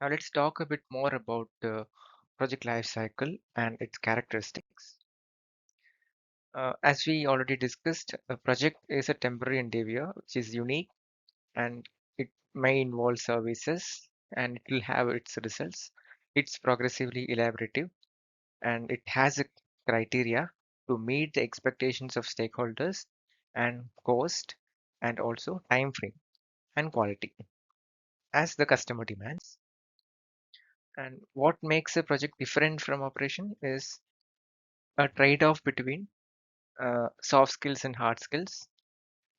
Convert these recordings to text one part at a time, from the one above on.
Now let's talk a bit more about the project life cycle and its characteristics. As we already discussed, a project is a temporary endeavor which is unique and it may involve services and it will have its results. It's progressively elaborative and it has a criteria to meet the expectations of stakeholders and cost and also time frame and quality as the customer demands. And what makes a project different from operation is a trade-off between soft skills and hard skills,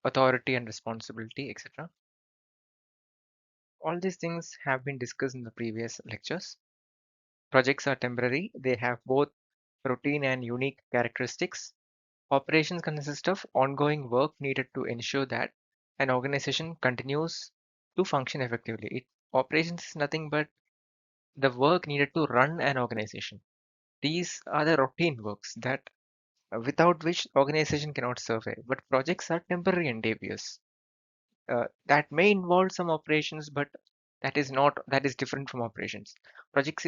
authority and responsibility, etc. All these things have been discussed in the previous lectures. Projects are temporary, they have both routine and unique characteristics. Operations consist of ongoing work needed to ensure that an organization continues to function effectively. Operations is nothing but the work needed to run an organization. These are the routine works that without which organization cannot survive. But projects are temporary endeavors that may involve some operations, but that is different from operations. Project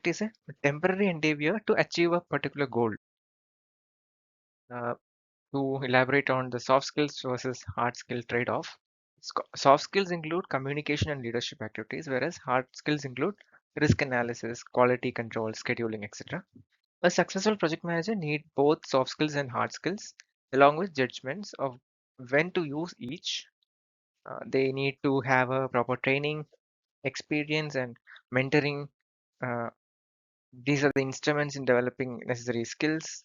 is a temporary endeavor to achieve a particular goal. Uh, to elaborate on the soft skills versus hard skill trade-off, soft skills include communication and leadership activities, whereas hard skills include risk analysis, quality control, scheduling, etc. A successful project manager need both soft skills and hard skills, along with judgments of when to use each. They need to have a proper training, experience, and mentoring. Uh, these are the instruments in developing necessary skills.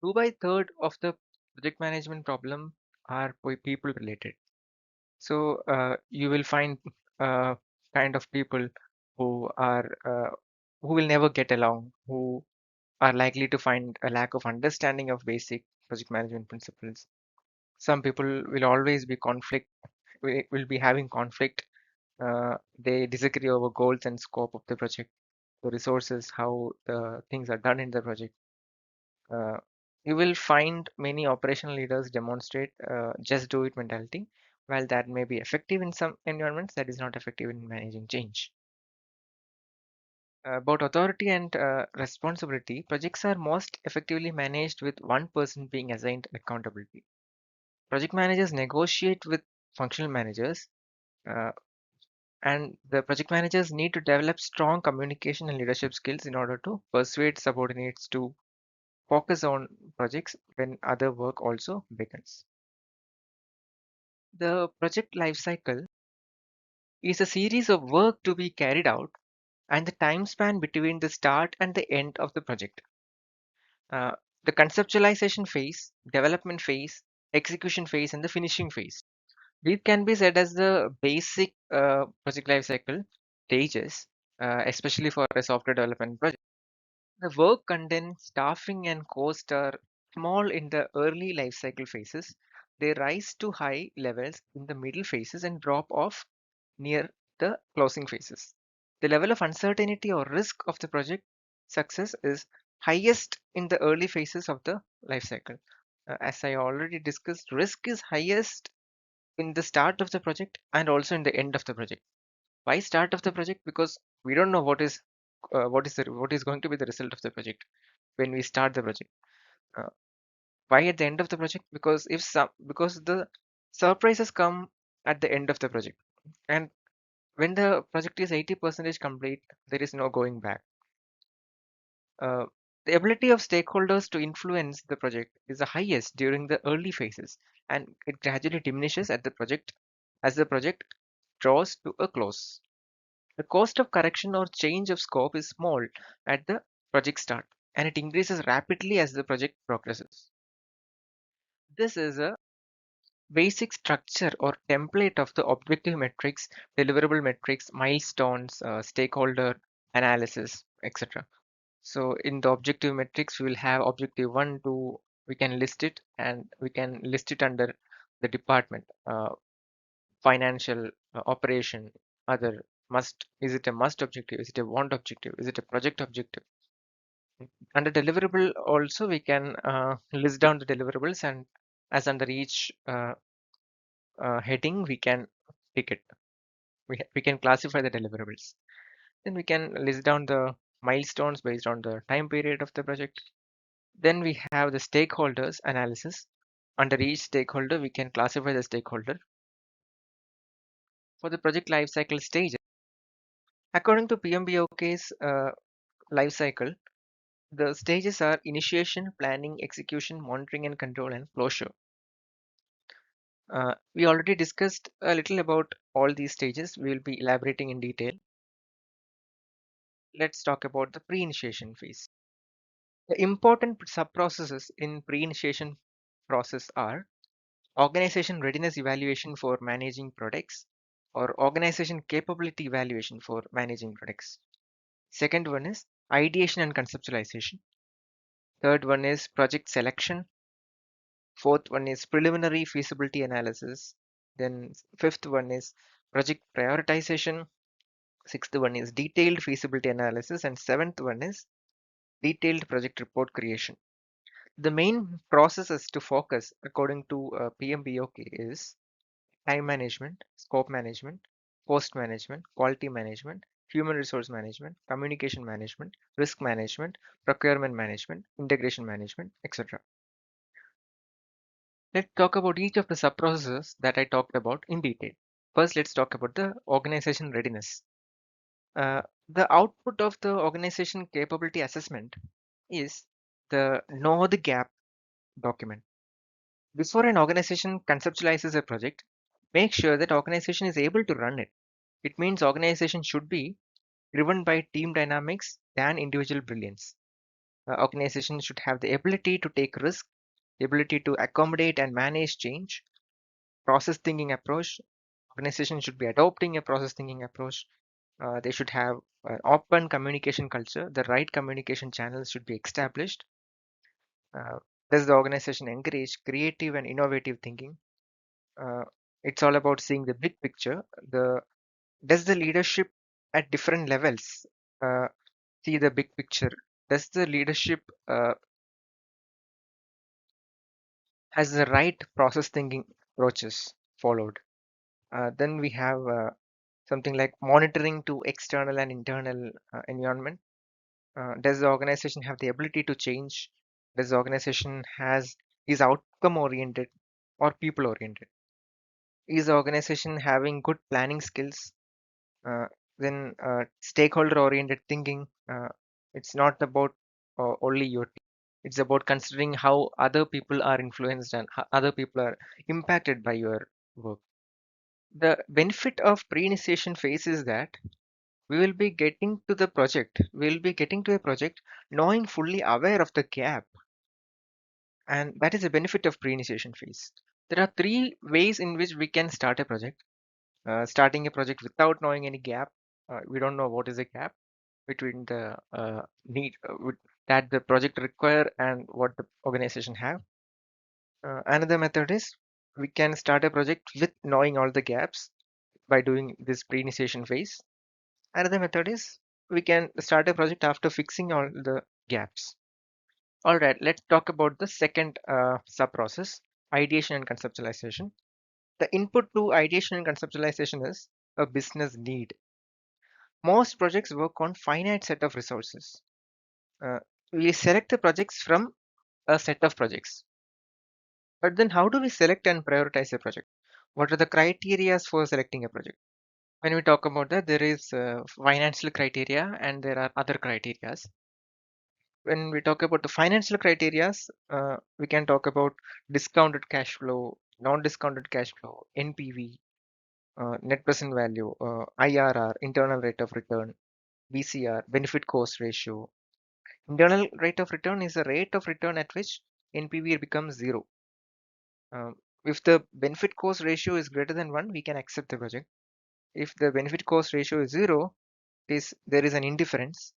Two by third of the project management problem are people related. So you will find uh, kind of people who are who will never get along, who are likely to find a lack of understanding of basic project management principles. Some people will always be will be having conflict. They disagree over goals and scope of the project, the resources, how the things are done in the project. Uh, you will find many operational leaders demonstrate just do it mentality. While that may be effective in some environments, that is not effective in managing change. About authority and responsibility, projects are most effectively managed with one person being assigned accountability. Project managers negotiate with functional managers, uh, and the project managers need to develop strong communication and leadership skills in order to persuade subordinates to focus on projects when other work also begins. The project lifecycle is a series of work to be carried out and the time span between the start and the end of the project. Uh, the conceptualization phase, development phase, execution phase, and the finishing phase. These can be said as the basic project lifecycle stages, especially for a software development project. The work content, staffing, and cost are small in the early lifecycle phases. They rise to high levels in the middle phases and drop off near the closing phases. The level of uncertainty or risk of the project success is highest in the early phases of the life cycle. As I already discussed, risk is highest in the start of the project and also in the end of the project. Why start of the project? Because we don't know what is going to be the result of the project when we start the project. Uh, why at the end of the project? Because the surprises come at the end of the project, and when the project is 80% complete, there is no going back. Uh, the ability of stakeholders to influence the project is the highest during the early phases, and it gradually diminishes at the project as the project draws to a close. The cost of correction or change of scope is small at the project start, and it increases rapidly as the project progresses. This is a basic structure or template of the objective metrics, deliverable metrics, milestones, stakeholder analysis, etc. So in the objective metrics, we will have objective 1, 2, we can list it and we can list it under the department, financial, operation, other, must, is it a must objective, is it a want objective, is it a project objective? Under deliverable also we can list down the deliverables and as under each heading we can pick it. we can classify the deliverables. Then we can list down the milestones based on the time period of the project. Then we have the stakeholders analysis. Under each stakeholder, we can classify the stakeholder. For the project lifecycle stages, according to PMBOK's lifecycle, the stages are initiation, planning, execution, monitoring and control, and closure. We already discussed a little about all these stages. We will be elaborating in detail. Let's talk about the pre-initiation phase. The important sub-processes in pre-initiation process are organization readiness evaluation for managing products or organization capability evaluation for managing products. Second one is ideation and conceptualization. Third one is project selection. Fourth one is preliminary feasibility analysis. Then fifth one is project prioritization. Sixth one is detailed feasibility analysis. And seventh one is detailed project report creation. The main processes to focus according to PMBOK is time management, scope management, cost management, quality management, human resource management, communication management, risk management, procurement management, integration management, etc. Let's talk about each of the sub-processes that I talked about in detail. First, let's talk about the organization readiness. The output of the organization capability assessment is the know the gap document. Before an organization conceptualizes a project, make sure that organization is able to run it. It means organization should be driven by team dynamics than individual brilliance. Organization should have the ability to take risk, the ability to accommodate and manage change, process thinking approach. Organization should be adopting a process thinking approach. They should have an open communication culture. The right communication channels should be established. Uh, does the organization encourage creative and innovative thinking? Uh, it's all about seeing the big picture. Does the leadership at different levels see the big picture? Does the leadership has the right process thinking approaches followed? Then we have something like monitoring to external and internal environment. Does the organization have the ability to change? Does the organization has is outcome oriented or people oriented? Is the organization having good planning skills? Uh, then stakeholder oriented thinking. It's not about only your team. It's about considering how other people are influenced and how other people are impacted by your work. The benefit of pre-initiation phase is that we will be getting to the project. We will be getting to a project knowing fully aware of the gap, and that is the benefit of pre-initiation phase. There are three ways in which we can start a project. Starting a project without knowing any gap, we don't know what is a gap between the need that the project require and what the organization have. Another method is we can start a project with knowing all the gaps by doing this pre-initiation phase. Another method is we can start a project after fixing all the gaps. All right, let's talk about the second sub-process, ideation and conceptualization. The input to ideation and conceptualization is a business need. Most projects work on finite set of resources. Uh, we select the projects from a set of projects. But then how do we select and prioritize a project? What are the criteria for selecting a project? When we talk about that, there is financial criteria and there are other criteria. When we talk about the financial criteria, we can talk about discounted cash flow, non-discounted cash flow, NPV, net present value, IRR, internal rate of return, BCR, benefit cost ratio. Internal rate of return is the rate of return at which NPV becomes zero. Um, if the benefit cost ratio is greater than 1, we can accept the project. If the benefit cost ratio is 0, there is an indifference.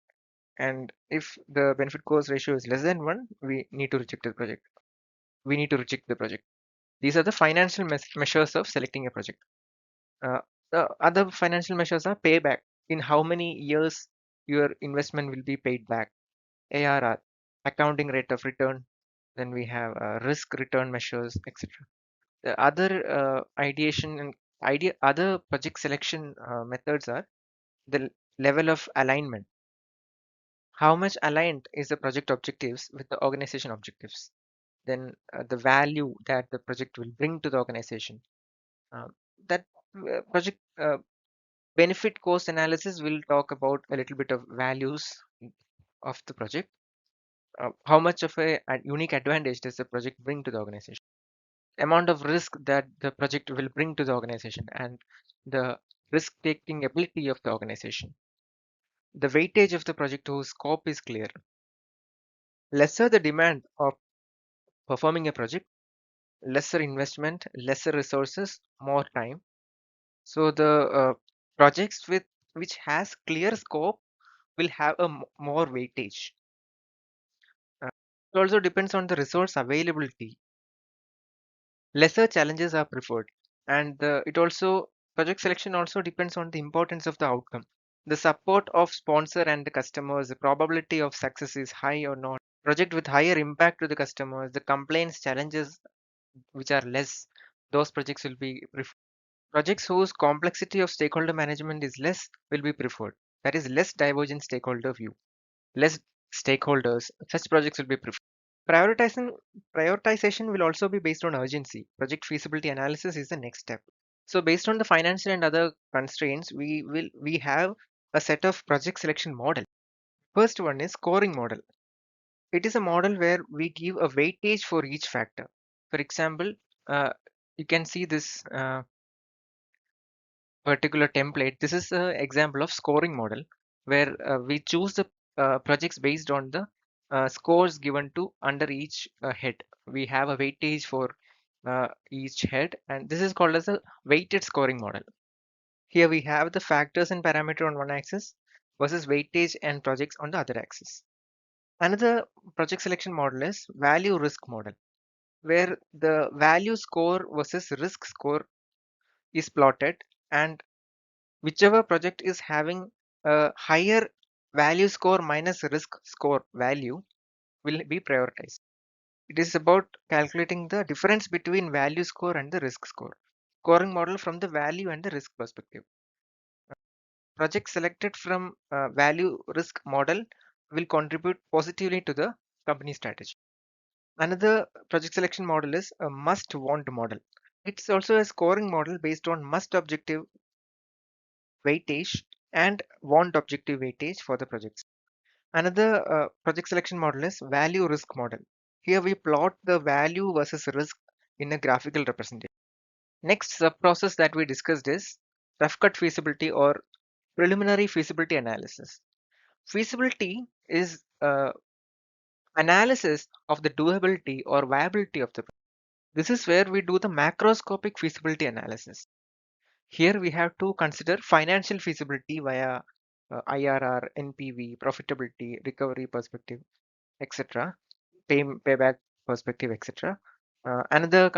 And if the benefit cost ratio is less than 1, we need to reject the project. We need to reject the project. These are the financial measures of selecting a project. Uh, the other financial measures are payback. In how many years your investment will be paid back. ARR, accounting rate of return. Then we have risk return measures, etc. The other ideation and Other project selection methods are the level of alignment. How much aligned is the project objectives with the organization objectives? Then the value that the project will bring to the organization. That project benefit cost analysis will talk about a little bit of values of the project. How much of a unique advantage does the project bring to the organization? Amount of risk that the project will bring to the organization and the risk taking ability of the organization. The weightage of the project whose scope is clear. Lesser the demand of performing a project, lesser investment, lesser resources, more time. So the projects with which has clear scope will have a more weightage. It also depends on the resource availability. Lesser challenges are preferred, and it also project selection also depends on the importance of the outcome. The support of sponsor and the customers, the probability of success is high or not. Project with higher impact to the customers, the complaints, challenges which are less, those projects will be preferred. Projects whose complexity of stakeholder management is less will be preferred. That is less divergent stakeholder view, less stakeholders. Such projects will be preferred. Prioritizing Prioritization will also be based on urgency. Project feasibility analysis is the next step. So based on the financial and other constraints, we have a set of project selection model. First one is scoring model. It is a model where we give a weightage for each factor. For example, uh, you can see this particular template. This is an example of scoring model where we choose the projects based on the scores given to under each head. We have a weightage for each head, and this is called as a weighted scoring model. Here we have the factors and parameter on one axis versus weightage and projects on the other axis. Another project selection model is value risk model, where the value score versus risk score is plotted, and whichever project is having a higher value score minus risk score value will be prioritized. It is about calculating the difference between value score and the risk score. Scoring model from the value and the risk perspective. Project selected from value risk model will contribute positively to the company strategy. Another project selection model is a must want model. It's also a scoring model based on must objective weightage and want objective weightage for the projects. Another project selection model is value risk model. Here we plot the value versus risk in a graphical representation. Next sub process that we discussed is rough cut feasibility or preliminary feasibility analysis. Feasibility is analysis of the doability or viability of the project. This is where we do the macroscopic feasibility analysis. Here we have to consider financial feasibility via IRR, NPV, profitability, recovery perspective, etc. Payback perspective, etc. Another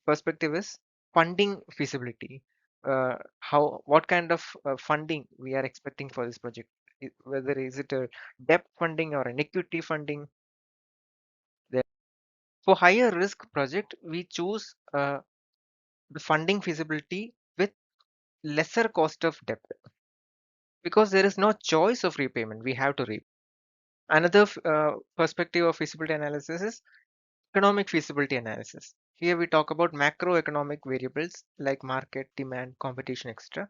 perspective is funding feasibility. What kind of funding we are expecting for this project? Whether is it a debt funding or an equity funding? There. For higher risk project, we choose the funding feasibility with lesser cost of debt because there is no choice of repayment. We have to repay. Another perspective of feasibility analysis is economic feasibility analysis. Here we talk about macroeconomic variables like market, demand, competition, etc.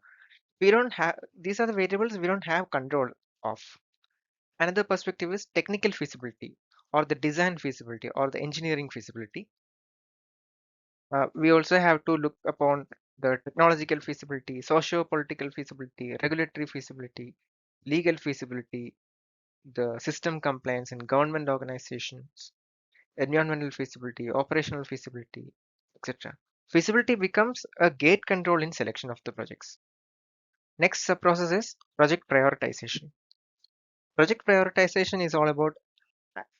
We don't have These are the variables we don't have control of. Another perspective is technical feasibility or the design feasibility or the engineering feasibility. We also have to look upon the technological feasibility, socio-political feasibility, regulatory feasibility, legal feasibility, the system compliance in government organizations, environmental feasibility, operational feasibility, etc. Feasibility becomes a gate control in selection of the projects. Next sub-process is project prioritization. Project prioritization is all about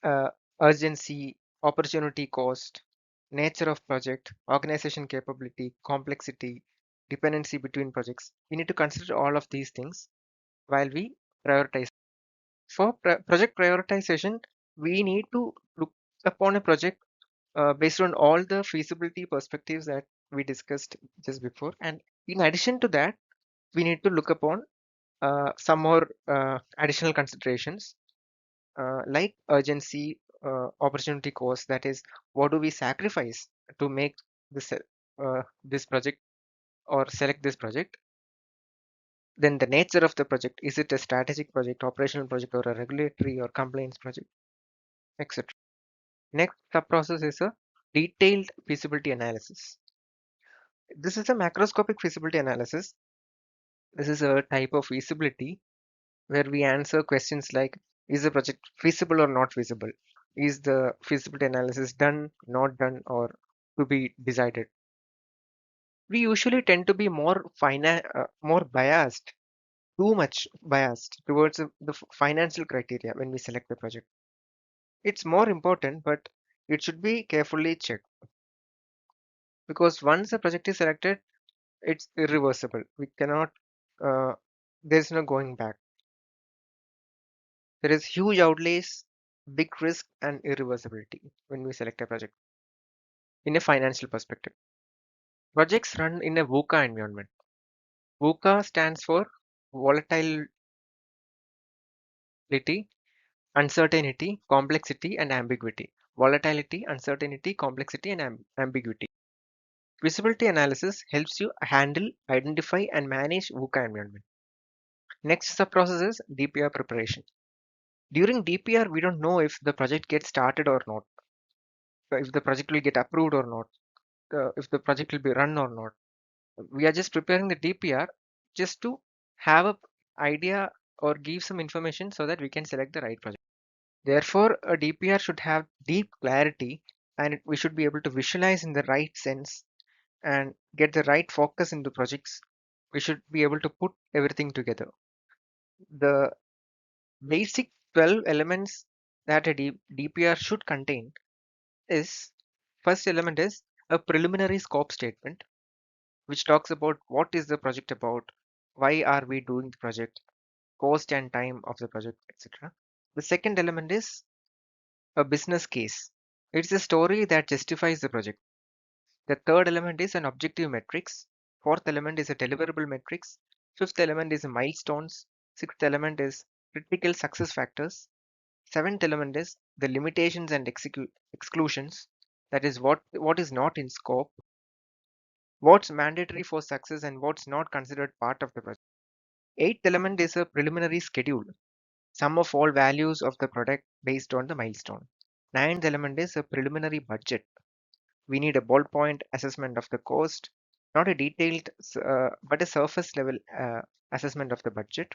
uh, urgency, opportunity cost, nature of project, organization capability, complexity, dependency between projects. We need to consider all of these things while we prioritize. For project prioritization, we need to look upon a project based on all the feasibility perspectives that we discussed just before. And in addition to that, we need to look upon some more additional considerations like urgency, opportunity cost. That is, what do we sacrifice to make this project or select this project? Then the nature of the project. Is it a strategic project, operational project, or a regulatory or compliance project, etc. Next sub-process is a detailed feasibility analysis. This is a macroscopic feasibility analysis. This is a type of feasibility where we answer questions like, is the project feasible or not feasible? Is the feasibility analysis done, not done, or to be decided? We usually tend to be more biased, too much biased towards the financial criteria when we select the project. It's more important, but it should be carefully checked because once a project is selected, it's irreversible. We cannot, uh, there's no going back. There is huge outlays, big risk, and irreversibility when we select a project in a financial perspective. Projects run in a VUCA environment. VUCA stands for volatility, uncertainty, complexity, and ambiguity. Volatility, uncertainty, complexity, and ambiguity. Visibility analysis helps you handle, identify, and manage VUCA environment. Next sub-process is DPR preparation. During DPR, we don't know if the project gets started or not, if the project will get approved or not, if the project will be run or not. We are just preparing the DPR just to have a idea or give some information so that we can select the right project. Therefore, a DPR should have deep clarity and we should be able to visualize in the right sense and get the right focus into projects. We should be able to put everything together. The basic 12 elements that a DPR should contain is, first element is a preliminary scope statement, which talks about what is the project about, why are we doing the project, cost and time of the project, etc. The second element is a business case. It's a story that justifies the project. The third element is an objective metrics. Fourth element is a deliverable metrics. Fifth element is milestones. Sixth element is critical success factors. Seventh element is the limitations and exclusions. That is what is not in scope, what's mandatory for success, and what's not considered part of the project. Eighth element is a preliminary schedule, sum of all values of the product based on the milestone. Ninth element is a preliminary budget. We need a ballpoint assessment of the cost, not a detailed but a surface level assessment of the budget.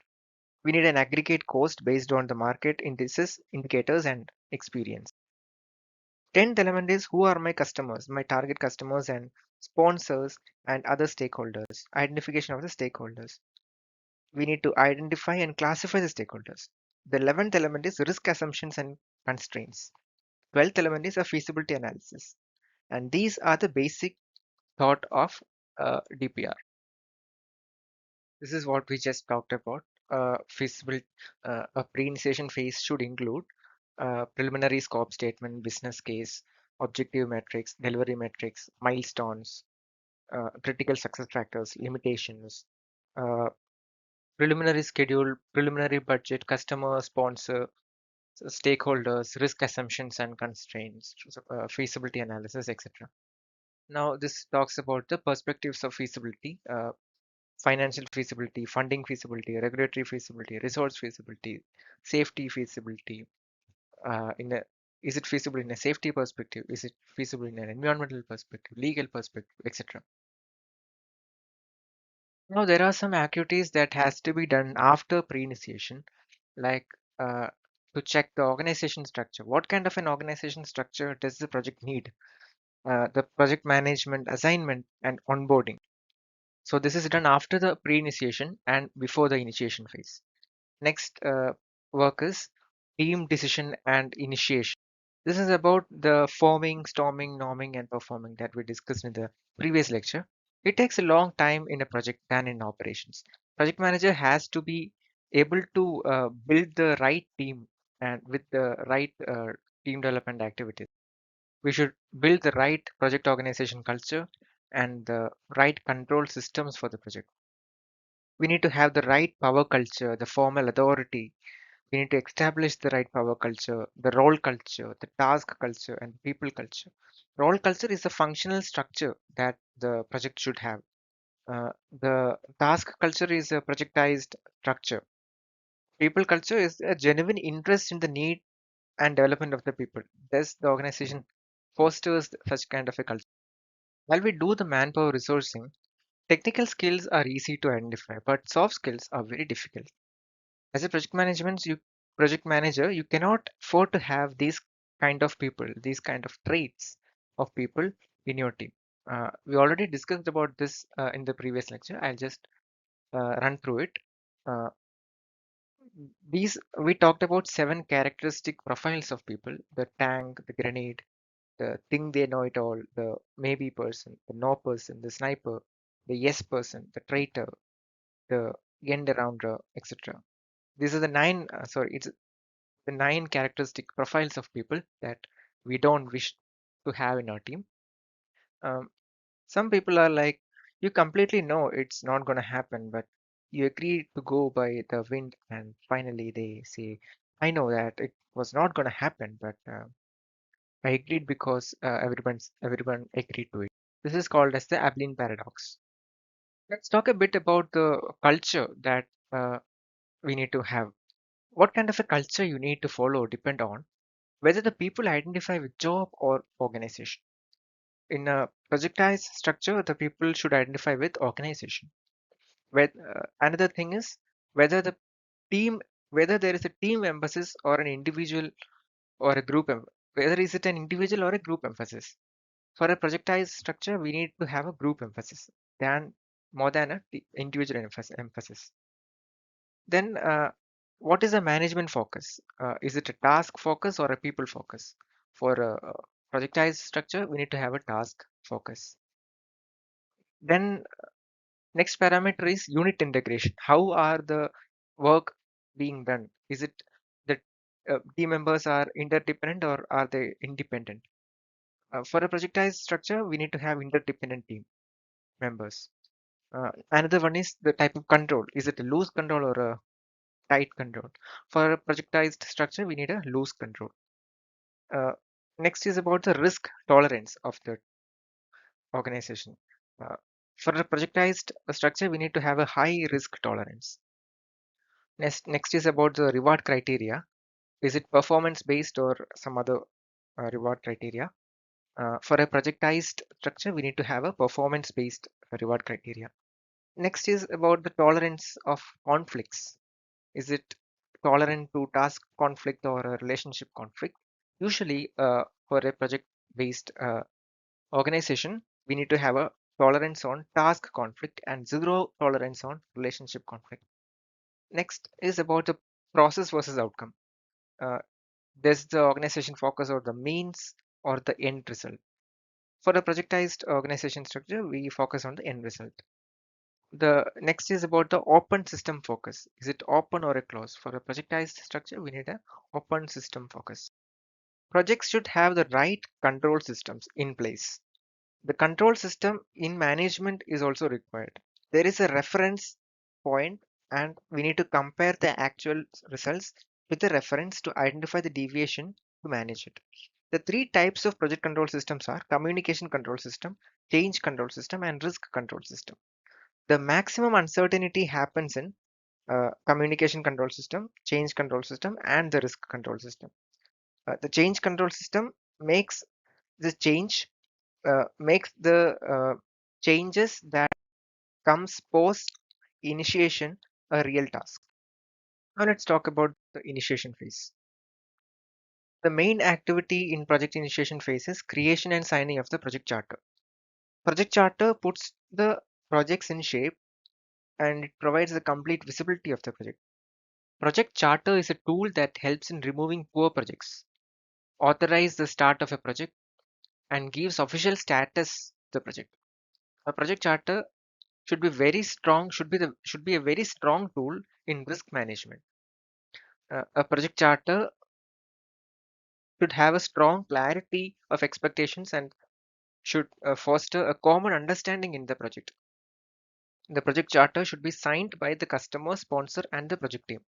We need an aggregate cost based on the market indices, indicators, and experience. 10th element is who are my customers, my target customers and sponsors and other stakeholders. Identification of the stakeholders. We need to identify and classify the stakeholders. The 11th element is risk assumptions and constraints. 12th element is a feasibility analysis. And these are the basic thought of DPR. This is what we just talked about. A pre-initiation phase should include preliminary scope statement, business case, objective metrics, delivery metrics, milestones, critical success factors, limitations, uh, preliminary schedule, preliminary budget, customer, sponsor, stakeholders, risk assumptions and constraints, feasibility analysis, etc. Now, this talks about the perspectives of feasibility, financial feasibility, funding feasibility, regulatory feasibility, resource feasibility, safety feasibility. In a, is it feasible in a safety perspective? Is it feasible in an environmental perspective, legal perspective, etc. Now, there are some activities that has to be done after pre-initiation, like uh, to check the organization structure. What kind of an organization structure does the project need? The project management, assignment, and onboarding. So this is done after the pre-initiation and before the initiation phase. Next work is team decision and initiation. This is about the forming, storming, norming, and performing that we discussed in the previous lecture. It takes a long time in a project than in operations. Project manager has to be able to build the right team and with the right team development activities. We should build the right project organization culture and the right control systems for the project. We need to have the right power culture, the formal authority. We need to establish the right power culture, the role culture, the task culture, and people culture. Role culture is a functional structure that the project should have. The task culture is a projectized structure. People culture is a genuine interest in the need and development of the people. Thus, the organization fosters such kind of a culture. While we do the manpower resourcing, technical skills are easy to identify, but soft skills are very difficult. As a project manager, you cannot afford to have these kind of people, these kind of traits of people in your team. We already discussed about this in the previous lecture. I'll just run through it. Uh, these we talked about 7 characteristic profiles of people: the tank, the grenade, the think they know it all, the maybe person, the no person, the sniper, the yes person, the traitor, the end arounder, etc. These are the it's the 9 characteristic profiles of people that we don't wish to have in our team. Um, some people are like, you completely know it's not going to happen, but you agree to go by the wind, and finally they say, I know that it was not going to happen, but I agreed because everyone agreed to it. This is called as the Abilene paradox. Let's talk a bit about the culture that we need to have. What kind of a culture you need to follow depend on whether the people identify with job or organization. In a projectized structure, the people should identify with organization. Another thing is whether the team, whether there is a team emphasis or an individual or a whether is it an individual or a group emphasis. For a projectized structure, we need to have a group emphasis than more than a individual emphasis. Then, what is a management focus? Is it a task focus or a people focus? For a projectized structure, we need to have a task focus. Then, next parameter is unit integration. How are the work being done? Is it that team members are interdependent or are they independent? For a projectized structure, we need to have interdependent team members. Another one is the type of control. Is it a loose control or a tight control? For a projectized structure, we need a loose control. Uh, Next is about the risk tolerance of the organization. Uh, for a projectized structure, we need to have a high risk tolerance. Next is about the reward criteria. Is it performance based or some other reward criteria? For a projectized structure, we need to have a performance based reward criteria. Next is about the tolerance of conflicts. Is it tolerant to task conflict or a relationship conflict? Usually, for a project-based organization, we need to have a tolerance on task conflict and zero tolerance on relationship conflict. Next is about the process versus outcome. Uh, does the organization focus on the means or the end result? For a projectized organization structure, we focus on the end result. The next is about the open system focus. Is it open or a closed? For a projectized structure, we need a open system focus. Projects should have the right control systems in place. The control system in management is also required. There is a reference point and we need to compare the actual results with the reference to identify the deviation to manage it. The 3 types of project control systems are communication control system, change control system, and risk control system. The maximum uncertainty happens in communication control system, change control system, and the risk control system. The change control system makes the change makes the changes that comes post initiation a real task. Now let's talk about the initiation phase. The main activity in project initiation phase is creation and signing of the project charter. Project charter puts the projects in shape and it provides the complete visibility of the project. Project charter is a tool that helps in removing poor projects, authorize the start of a project, and gives official status to the project. A project charter should be a very strong tool in risk management. A project charter should have a strong clarity of expectations and should foster a common understanding in the project. The project charter should be signed by the customer, sponsor, and the project team.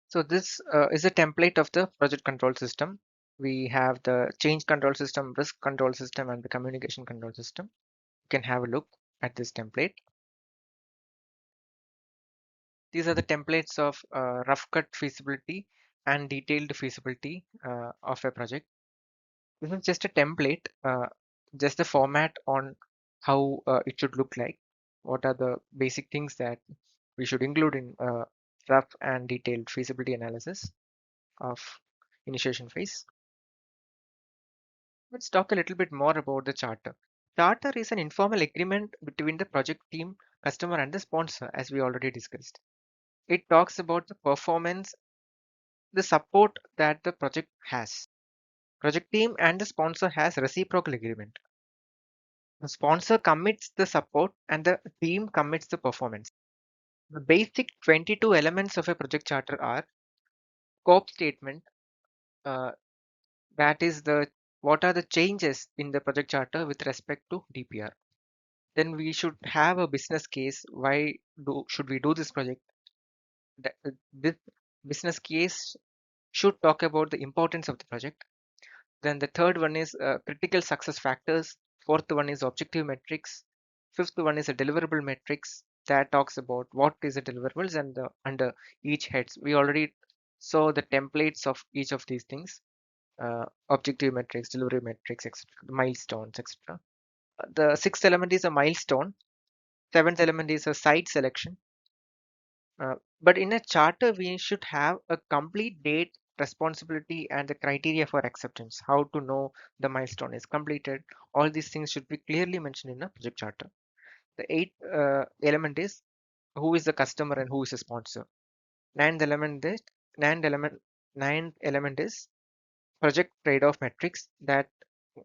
So this is a template of the project control system. We have the change control system, risk control system, and the communication control system. You can have a look at this template. These are the templates of rough cut feasibility and detailed feasibility of a project. This is just a template, just the format on how it should look like. What are the basic things that we should include in rough and detailed feasibility analysis of initiation phase. Let's talk a little bit more about the charter. Charter is an informal agreement between the project team, customer, and the sponsor, as we already discussed. It talks about the performance, the support that the project has. Project team and the sponsor has reciprocal agreement. The sponsor commits the support and the team commits the performance. The basic 22 elements of a project charter are scope statement, uh, that is the what are the changes in the project charter with respect to DPR. Then we should have a business case. Why should we do this project? This business case should talk about the importance of the project. Then the third one is critical success factors. Fourth one is objective metrics. Fifth one is a deliverable metrics that talks about what is the deliverables and the under each heads. We already saw the templates of each of these things. Objective metrics, delivery metrics, etc., milestones, etc. The sixth element is a milestone. Seventh element is a site selection. But in a charter, we should have a complete date, responsibility, and the criteria for acceptance. How to know the milestone is completed. All these things should be clearly mentioned in a project charter. The eighth element is who is the customer and who is the sponsor. Ninth element is ninth element ninth element is project trade-off metrics that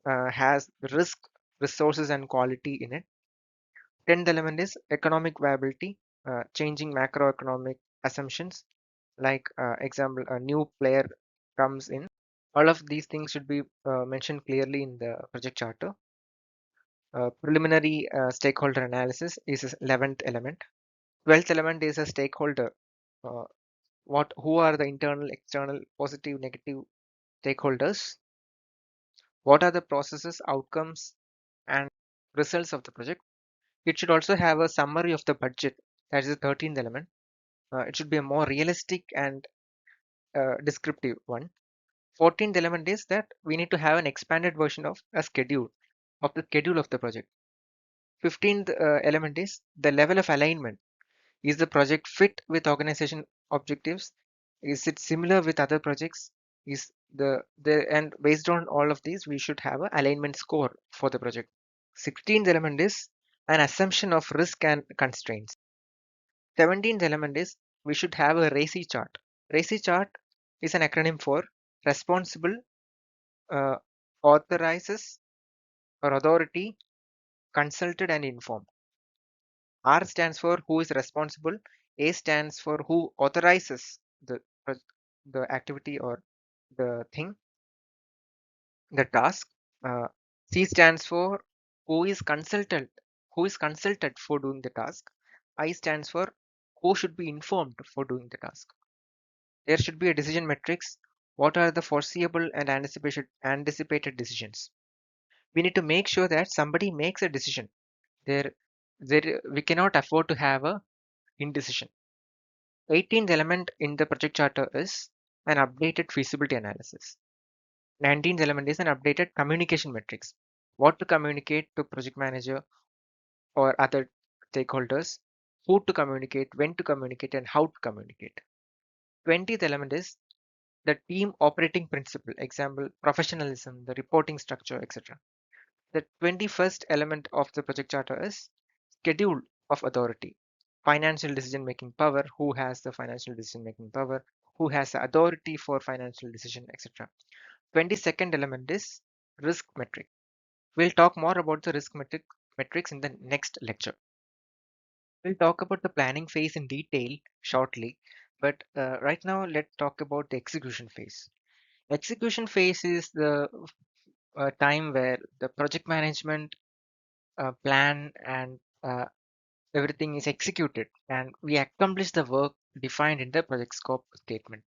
has risk, resources, and quality in it. 10th element is economic viability, changing macroeconomic assumptions, like example, a new player comes in. All of these things should be mentioned clearly in the project charter. Preliminary stakeholder analysis is a 11th element. 12th element is a stakeholder. Uh, who are the internal, external, positive, negative stakeholders? What are the processes, outcomes, and results of the project? It should also have a summary of the budget. That is the 13th element. It should be a more realistic and descriptive one. 14th element is that we need to have an expanded version of a schedule of the schedule of the project. 15th element is the level of alignment. Is the project fit with organization objectives? Is it similar with other projects? Is the and based on all of these, we should have an alignment score for the project. 16th element is an assumption of risk and constraints. 17th element is we should have a RACI chart. RACI chart is an acronym for responsible, uh, authorizes or authority, consulted, and informed. R stands for who is responsible. A stands for who authorizes the activity or the thing, the task. Uh, C stands for who is consulted, for doing the task. I stands for who should be informed for doing the task. There should be a decision matrix. What are the foreseeable and anticipated decisions? We need to make sure that somebody makes a decision. There, we cannot afford to have a indecision. 18th element in the project charter is an updated feasibility analysis. 19th element is an updated communication metrics. What to communicate to project manager or other stakeholders, who to communicate, when to communicate, and how to communicate. 20th element is the team operating principle, example, professionalism, the reporting structure, etc. The 21st element of the project charter is schedule of authority, financial decision making power, who has the financial decision making power, who has the authority for financial decision, etc. 22nd element is risk metric. We'll talk more about the metrics in the next lecture. We'll talk about the planning phase in detail shortly, but right now let's talk about the execution phase. Execution phase is the a time where the project management plan and everything is executed and we accomplish the work defined in the project scope statement.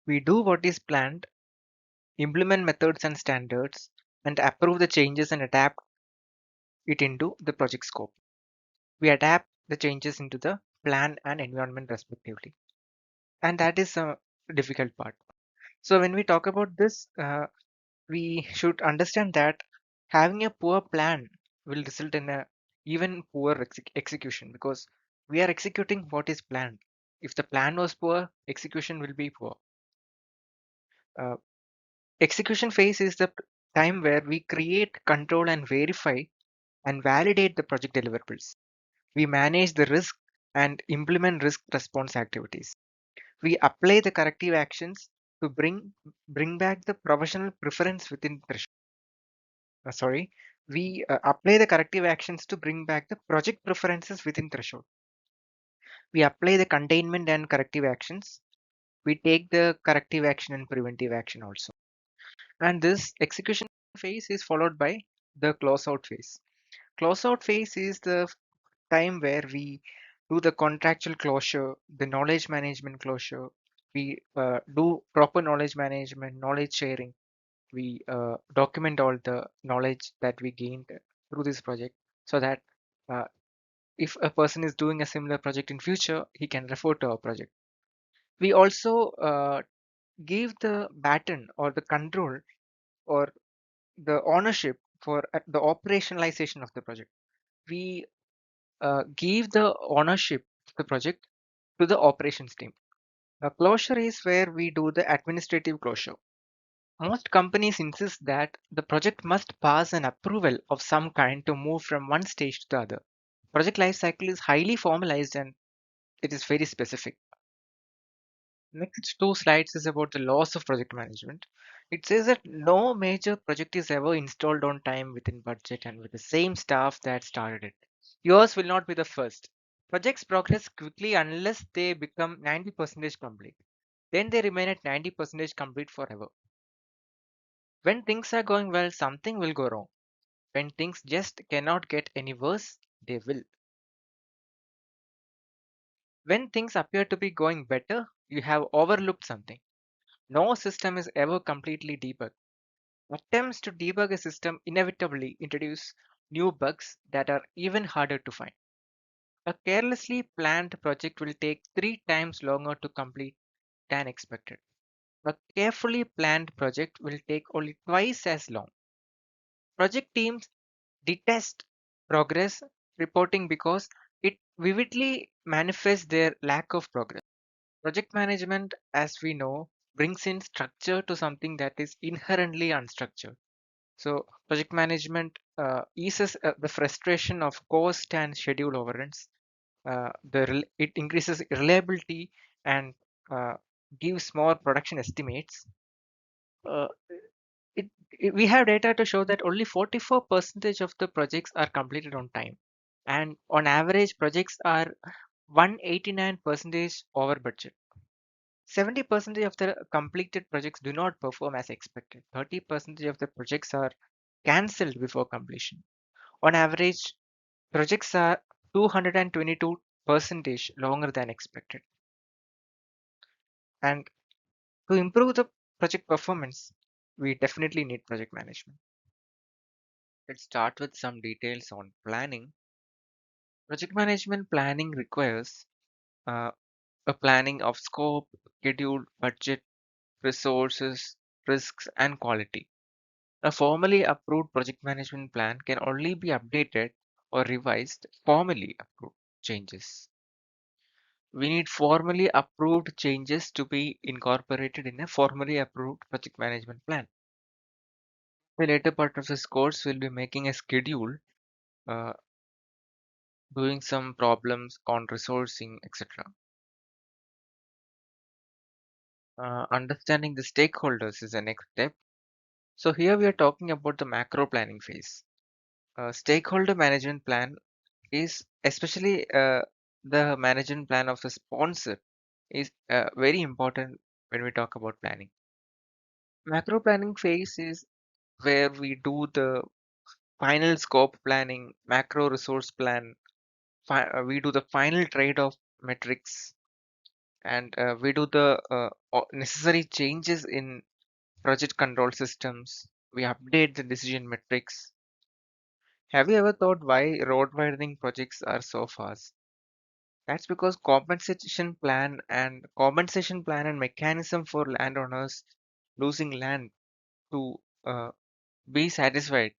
We do what is planned, implement methods and standards, and approve the changes and adapt it into the project scope. We adapt the changes into the plan and environment respectively. And that is a difficult part. So when we talk about this, we should understand that having a poor plan will result in a even poor execution because we are executing what is planned. If the plan was poor, execution will be poor. Uh, Execution phase is the time where we create, control, and verify and validate the project deliverables. We manage the risk and implement risk response activities. We apply the corrective actions to bring back the professional preference within threshold. Sorry, we apply the corrective actions to bring back the project preferences within threshold. We apply the containment and corrective actions. We take the corrective action and preventive action also. And this execution phase is followed by the closeout phase. Closeout phase is the time where we do the contractual closure, the knowledge management closure. We do proper knowledge management, knowledge sharing. We document all the knowledge that we gained through this project so that uh, if a person is doing a similar project in future, he can refer to our project. We also give the baton or the control or the ownership for the operationalization of the project. We give the ownership of the project to the operations team. A closure is where we do the administrative closure. Most companies insist that the project must pass an approval of some kind to move from one stage to the other. Project lifecycle is highly formalized and it is very specific. Next two slides is about the loss of project management. It says that no major project is ever installed on time within budget and with the same staff that started it. Yours will not be the first. Projects progress quickly unless they become 90% complete. Then they remain at 90% complete forever. When things are going well, something will go wrong. When things just cannot get any worse, they will. When things appear to be going better, you have overlooked something. No system is ever completely debugged. Attempts to debug a system inevitably introduce new bugs that are even harder to find. A carelessly planned project will take 3 times longer to complete than expected. A carefully planned project will take only twice as long. Project teams detest progress reporting because it vividly manifests their lack of progress. Project management, as we know, brings in structure to something that is inherently unstructured. So, project management eases the frustration of cost and schedule overruns. It increases reliability and uh, gives more production estimates. Uh, we have data to show that only 44% of the projects are completed on time, and on average, projects are 189% over budget. 70% of the completed projects do not perform as expected. 30% of the projects are cancelled before completion. On average, projects are 222% longer than expected. And to improve the project performance, we definitely need project management. Let's start with some details on planning. Project management planning requires uh, a planning of scope, schedule, budget, resources, risks, and quality. A formally approved project management plan can only be updated or revised formally approved changes. We need formally approved changes to be incorporated in a formally approved project management plan. The later part of this course will be making a schedule, uh, doing some problems on resourcing, etc. Understanding the stakeholders is the next step. So here we are talking about the macro planning phase. Stakeholder management plan is especially the management plan of the sponsor is very important when we talk about planning. Macro planning phase is where we do the final scope planning, macro resource plan, we do the final trade-off metrics, and we do the necessary changes in project control systems. We update the decision metrics. Have you ever thought why road widening projects are so fast? That's because compensation plan and mechanism for landowners losing land to be satisfied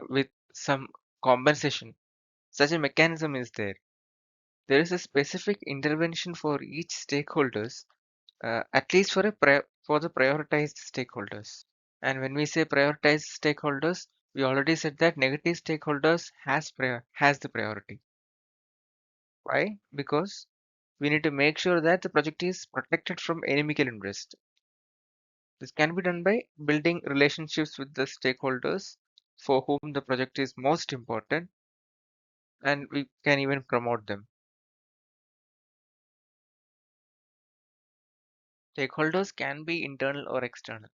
with some compensation. Such a mechanism is there. There is a specific intervention for each stakeholders, at least for for the prioritized stakeholders. And when we say prioritized stakeholders, we already said that negative stakeholders has the priority. Why? Because we need to make sure that the project is protected from enemical interest. This can be done by building relationships with the stakeholders for whom the project is most important, and we can even promote them. Stakeholders can be internal or external.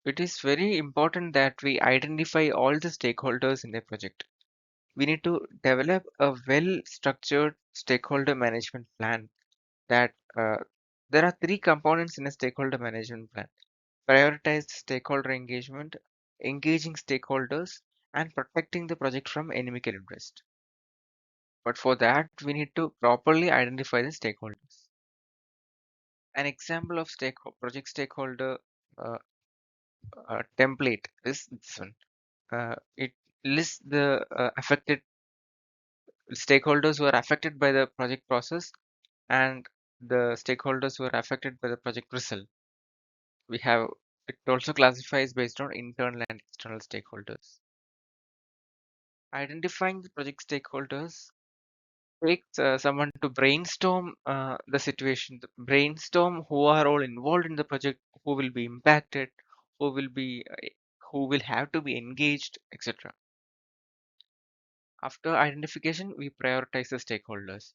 It is very important that we identify all the stakeholders in the project. We need to develop a well structured stakeholder management plan that there are three components in a stakeholder management plan: prioritized stakeholder engagement, engaging stakeholders, and protecting the project from enemical interest. But for that, we need to properly identify the stakeholders. An example of project stakeholder uh, template is this one. It lists the affected stakeholders who are affected by the project process and the stakeholders who are affected by the project result. We have it also classifies based on internal and external stakeholders. Identifying the project stakeholders takes someone to brainstorm the situation, brainstorm who are all involved in the project, who will be impacted, who will be who will have to be engaged, etc. After identification, we prioritize the stakeholders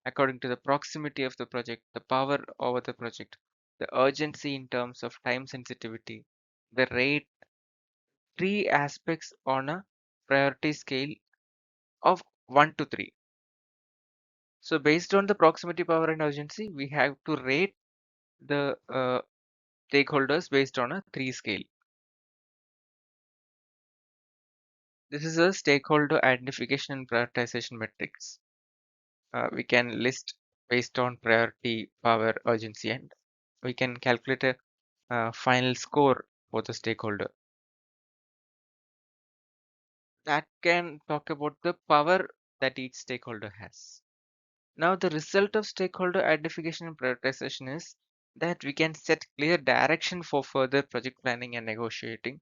according to the proximity of the project, the power over the project, the urgency in terms of time sensitivity, the rate, three aspects on a priority scale of 1 to 3. So based on the proximity, power, and urgency, we have to rate the stakeholders based on a 3 scale. This is a stakeholder identification and prioritization metrics. We can list based on priority, power, urgency, and we can calculate a final score for the stakeholder. That can talk about the power that each stakeholder has. Now, the result of stakeholder identification and prioritization is that we can set clear direction for further project planning and negotiating.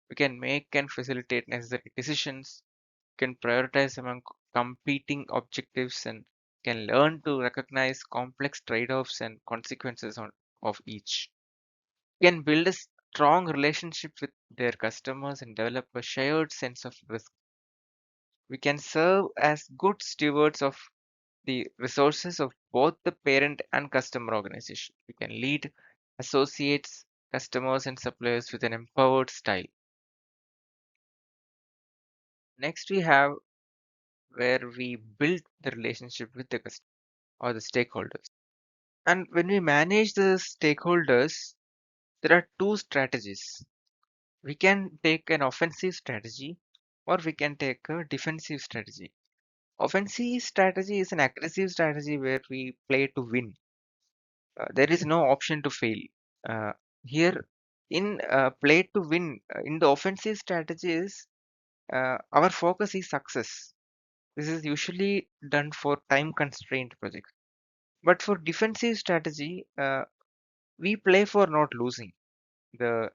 We can make and facilitate necessary decisions, can prioritize among competing objectives, and can learn to recognize complex trade-offs and consequences of each. Can build a strong relationship with their customers and develop a shared sense of risk. We can serve as good stewards of the resources of both the parent and customer organization. We can lead associates, customers, and suppliers with an empowered style. Next, we have where we build the relationship with the customer or the stakeholders. And when we manage the stakeholders, there are two strategies. We can take an offensive strategy or we can take a defensive strategy. Offensive strategy is an aggressive strategy where we play to win. There is no option to fail. Uh, Here, in play to win, in the offensive strategies, our focus is success. This is usually done for time constrained projects. But for defensive strategy, we play for not losing. The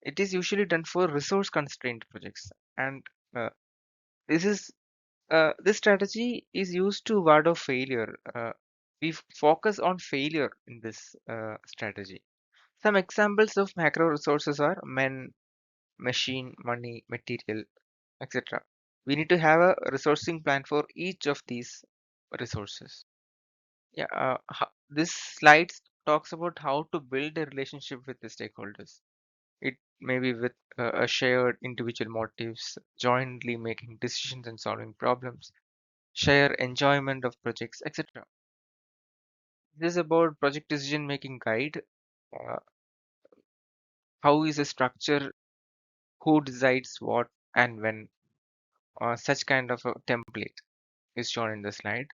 It is usually done for resource constrained projects, and uh, this is this strategy is used to ward off failure. We focus on failure in this strategy. Some examples of macro resources are men, machine, money, material, etc. We need to have a resourcing plan for each of these resources. Yeah, this slide talks about how to build a relationship with the stakeholders. It maybe with a shared individual motives, jointly making decisions and solving problems, share enjoyment of projects, etc. This is about project decision making guide. Uh, how is the structure? Who decides what and when? Such kind of a template is shown in the slide.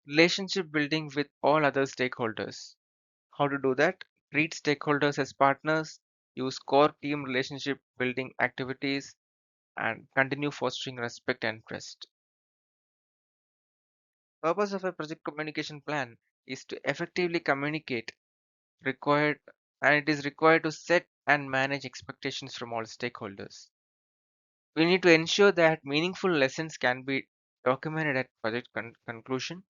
Relationship building with all other stakeholders. How to do that? Treat stakeholders as partners, use core team relationship building activities, and continue fostering respect and trust. Purpose of a project communication plan is to effectively communicate required and it is required to set and manage expectations from all stakeholders. We need to ensure that meaningful lessons can be documented at project conclusion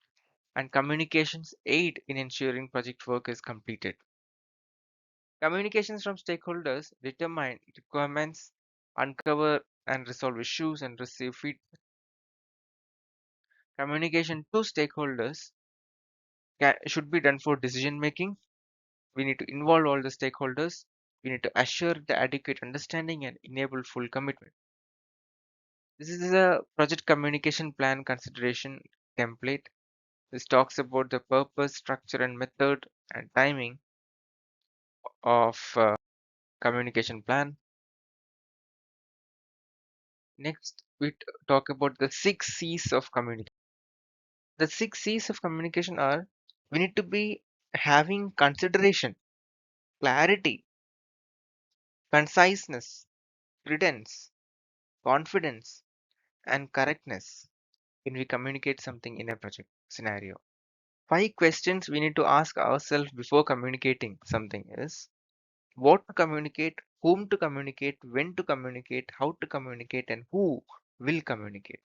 and communications aid in ensuring project work is completed. Communications from stakeholders determine requirements, uncover and resolve issues, and receive feedback. Communication to stakeholders should be done for decision making. We need to involve all the stakeholders. We need to assure the adequate understanding and enable full commitment. This is a project communication plan consideration template. This talks about the purpose, structure, and method and timing of communication plan. Next, we talk about the 6 C's of communication. The 6 C's of communication are we need to be having consideration, clarity, conciseness, credence, confidence, and correctness when we communicate something in a project scenario. 5 questions we need to ask ourselves before communicating something is what to communicate, whom to communicate, when to communicate, how to communicate, and who will communicate.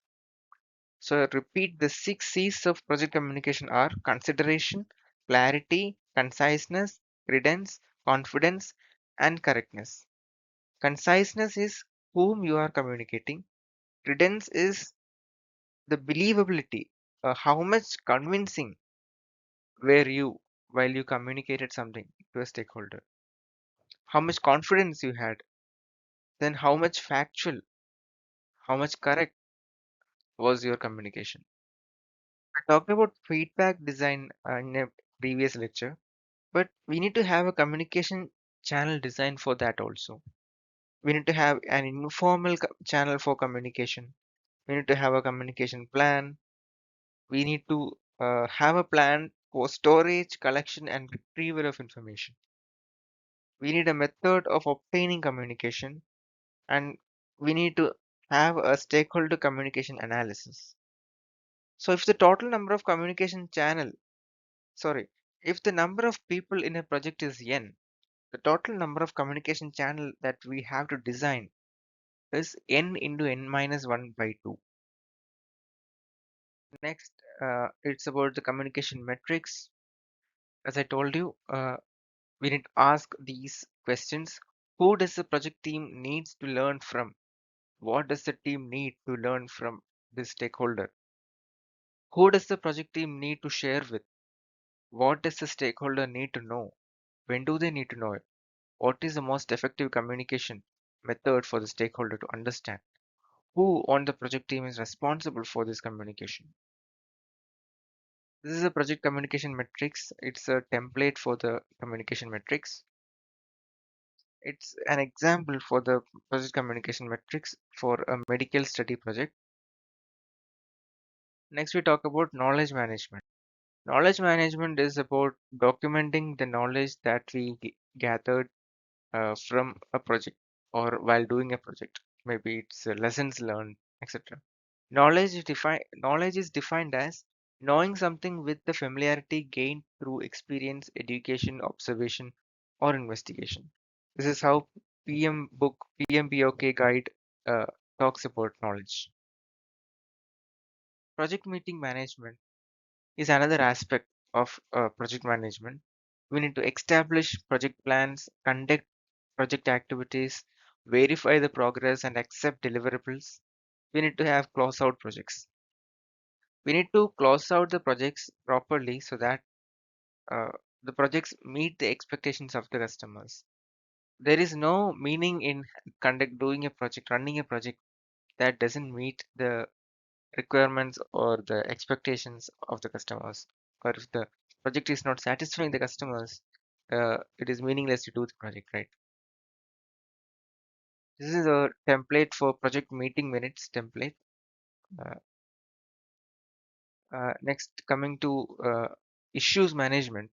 So repeat the 6 C's of project communication are consideration, clarity, conciseness, credence, confidence, and correctness. Conciseness is whom you are communicating. Credence is the believability, how much convincing were you while you communicated something to a stakeholder, how much confidence you had, then how much factual, how much correct was your communication. I talked about feedback design in a previous lecture, but we need to have a communication channel design for that also. We need to have an informal channel for communication. We need to have a communication plan. We need to have a plan for storage, collection, and retrieval of information. We need a method of obtaining communication, and we need to have a stakeholder communication analysis. So if the total number of communication channel, sorry, if the number of people in a project is n, the total number of communication channel that we have to design is n into n minus 1 by 2. Next, it's about the communication metrics. As I told you, we need to ask these questions. Who does the project team needs to learn from? What does the team need to learn from this stakeholder? Who does the project team need to share with? What does the stakeholder need to know? When do they need to know it? What is the most effective communication method for the stakeholder to understand? Who on the project team is responsible for this communication? This is a project communication metrics. It's a template for the communication metrics. It's an example for the project communication metrics for a medical study project. Next, we talk about knowledge management. Knowledge management is about documenting the knowledge that we gathered from a project or while doing a project. Maybe it's lessons learned, etc. Knowledge is defined as knowing something with the familiarity gained through experience, education, observation, or investigation. This is how PMBOK guide uh, talks about knowledge. Project meeting management is another aspect of project management. We need to establish project plans, conduct project activities, verify the progress, and accept deliverables. We need to have close out projects. We need to close out the projects properly so that uh, the projects meet the expectations of the customers. there is no meaning in doing a project, running a project that doesn't meet the requirements or the expectations of the customers. Or if the project is not satisfying the customers, it is meaningless to do the project, right? This is a template for project meeting minutes template. Uh, Next, coming to issues management.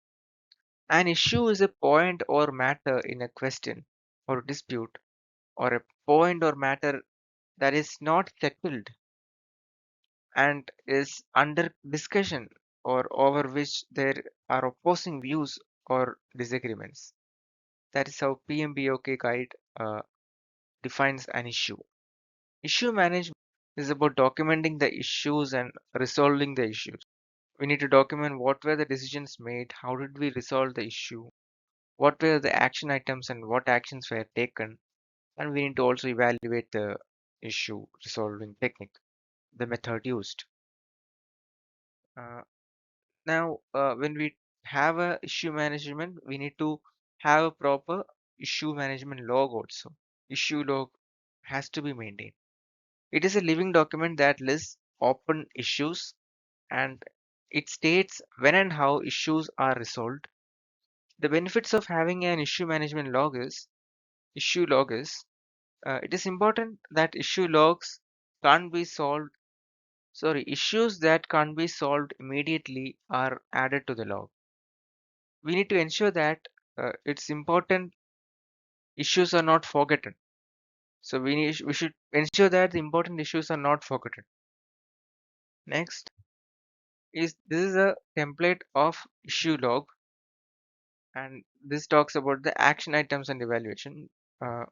An issue is a point or matter in a question or dispute, or a point or matter that is not settled and is under discussion or over which there are opposing views or disagreements. That is how PMBOK guide defines an issue. Issue management is about documenting the issues and resolving the issues. We need to document what were the decisions made, how did we resolve the issue, what were the action items and what actions were taken, and we need to also evaluate the issue resolving technique, the method used. Uh, when we have a issue management, we need to have a proper issue management log also. Issue log has to be maintained. It is a living document that lists open issues and it states when and how issues are resolved. The benefits of having an issue log is, it is important that can't be solved, issues that can't be solved immediately are added to the log. We need to ensure that it's important issues are not forgotten. So we should ensure that the important issues are not forgotten. Next is this is a template of issue log, and this talks about the action items and evaluation. Uh,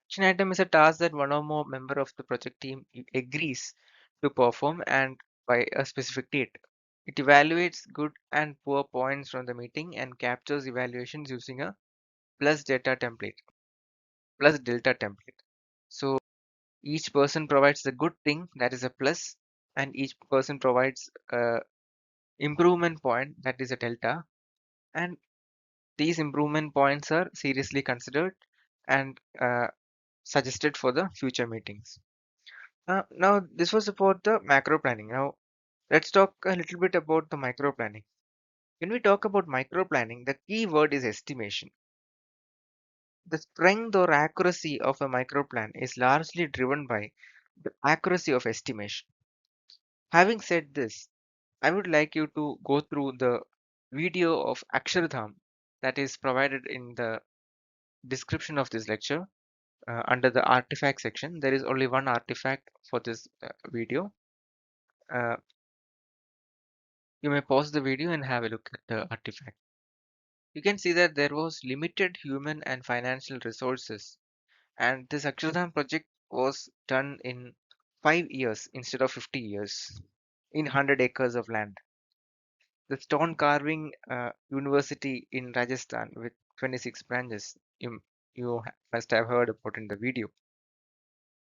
Action item is a task that one or more member of the project team agrees to perform and by a specific date. It evaluates good and poor points from the meeting and captures evaluations using a plus data template, plus delta template. So each person provides the good thing, that is a plus, and each person provides a improvement point, that is a delta, and these improvement points are seriously considered and suggested for the future meetings. Now, this was about the macro planning. Now, let's talk a little bit about the micro planning. When we talk about micro planning, the key word is estimation. The strength or accuracy of a micro plan is largely driven by the accuracy of estimation. Having said this, I would like you to go through the video of Akshardham that is provided in the description of this lecture under the artifact section. There is only one artifact for this video. Uh, you may pause the video and have a look at the artifact. You can see that there was limited human and financial resources, and this Akshardham project was done in 5 years instead of 50 years in 100 acres of land. The stone carving university in Rajasthan with 26 branches, must have heard about in the video.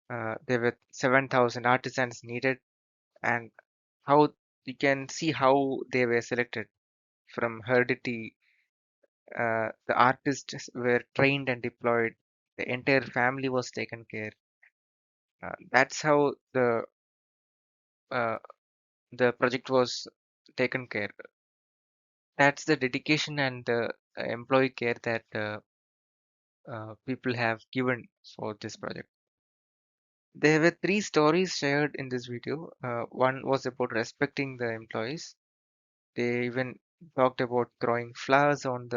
There were 7,000 artisans needed, and how you can see how they were selected from heredity. The artists were trained and deployed. The entire family was taken care. That's how uh, the project was taken care. That's the dedication and the employee care that people have given for this project. There were three stories shared in this video. One was about respecting the employees. They even talked about throwing flowers on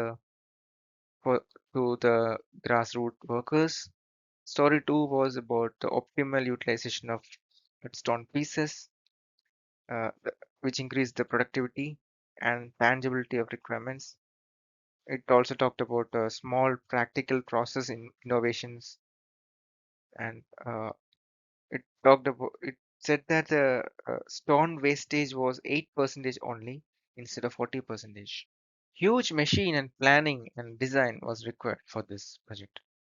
for, to the grassroots workers. Story two was about the optimal utilization of stone pieces, which increased the productivity and tangibility of requirements. It also talked about small practical process in innovations, and it said that the stone wastage was 8% only instead of 40%. Huge machine and planning and design was required for this project.